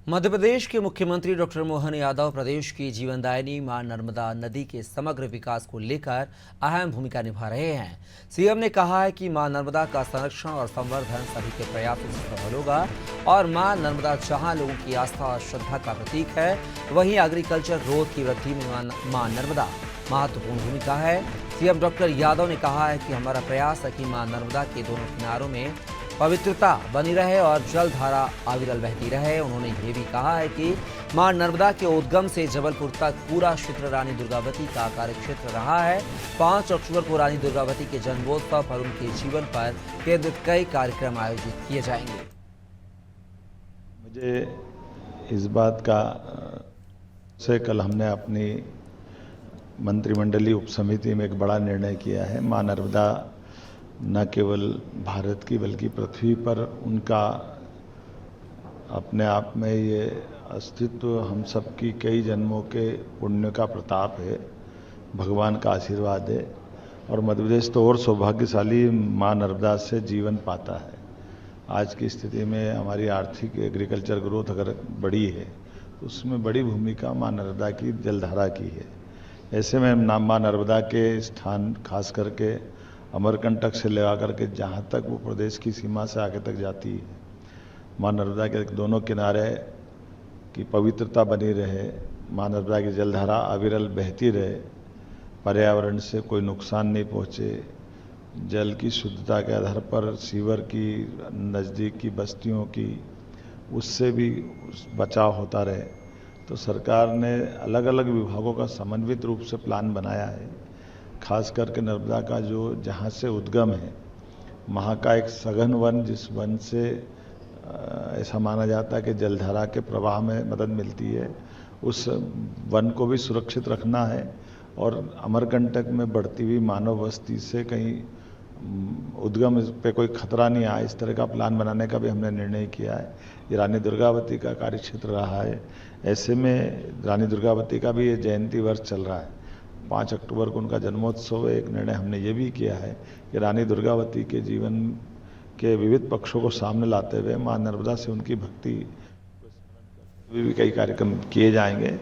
मध्य प्रदेश के मुख्यमंत्री डॉक्टर मोहन यादव प्रदेश की जीवनदायिनी मां नर्मदा नदी के समग्र विकास को लेकर अहम भूमिका निभा रहे हैं। सीएम ने कहा है कि मां नर्मदा का संरक्षण और संवर्धन सभी के प्रयासों से सफल होगा और मां नर्मदा जहां लोगों की आस्था और श्रद्धा का प्रतीक है, वहीं एग्रीकल्चर ग्रोथ की वृद्धि में मां नर्मदा महत्वपूर्ण भूमिका है। सीएम डॉक्टर यादव ने कहा है कि हमारा प्रयास है कि मां नर्मदा के दोनों किनारों में पवित्रता बनी रहे और जल धारा अविरल बहती रहे। उन्होंने ये भी कहा है कि मां नर्मदा के उद्गम से जबलपुर तक पूरा क्षेत्र रानी दुर्गावती का कार्यक्षेत्र रहा है। 5 अक्टूबर को रानी दुर्गावती के जन्मोत्सव पर उनके जीवन पर केंद्रित कई कार्यक्रम आयोजित किए जाएंगे। मुझे इस बात का से कल हमने अपनी मंत्रिमंडलीय उपसमिति में एक बड़ा निर्णय किया है। मां नर्मदा न केवल भारत की बल्कि पृथ्वी पर उनका अपने आप में ये अस्तित्व हम सब की कई जन्मों के पुण्य का प्रताप है, भगवान का आशीर्वाद है। और मध्य प्रदेश तो और सौभाग्यशाली मां नर्मदा से जीवन पाता है। आज की स्थिति में हमारी आर्थिक एग्रीकल्चर ग्रोथ अगर बड़ी है तो उसमें बड़ी भूमिका मां नर्मदा की जलधारा की है। ऐसे में मां नर्मदा के स्थान खास करके अमरकंटक से लगा करके जहाँ तक वो प्रदेश की सीमा से आगे तक जाती है, मां नर्मदा के दोनों किनारे की पवित्रता बनी रहे, मां नर्मदा की जलधारा अविरल बहती रहे, पर्यावरण से कोई नुकसान नहीं पहुँचे, जल की शुद्धता के आधार पर सीवर की नज़दीक की बस्तियों की उससे भी बचाव होता रहे। तो सरकार ने अलग अलग विभागों का समन्वित रूप से प्लान बनाया है। खास करके नर्मदा का जो जहाँ से उद्गम है वहाँ का एक सघन वन, जिस वन से ऐसा माना जाता है कि जलधारा के प्रवाह में मदद मिलती है, उस वन को भी सुरक्षित रखना है। और अमरकंटक में बढ़ती हुई मानव बस्ती से कहीं उद्गम पे कोई खतरा नहीं आए, इस तरह का प्लान बनाने का भी हमने निर्णय किया है। ये रानी दुर्गावती का कार्यक्षेत्र रहा है। ऐसे में रानी दुर्गावती का भी ये जयंती वर्ष चल रहा है। 5 अक्टूबर को उनका जन्मोत्सव है। एक निर्णय हमने ये भी किया है कि रानी दुर्गावती के जीवन के विविध पक्षों को सामने लाते हुए मां नर्मदा से उनकी भक्ति भी कई कार्यक्रम किए जाएंगे।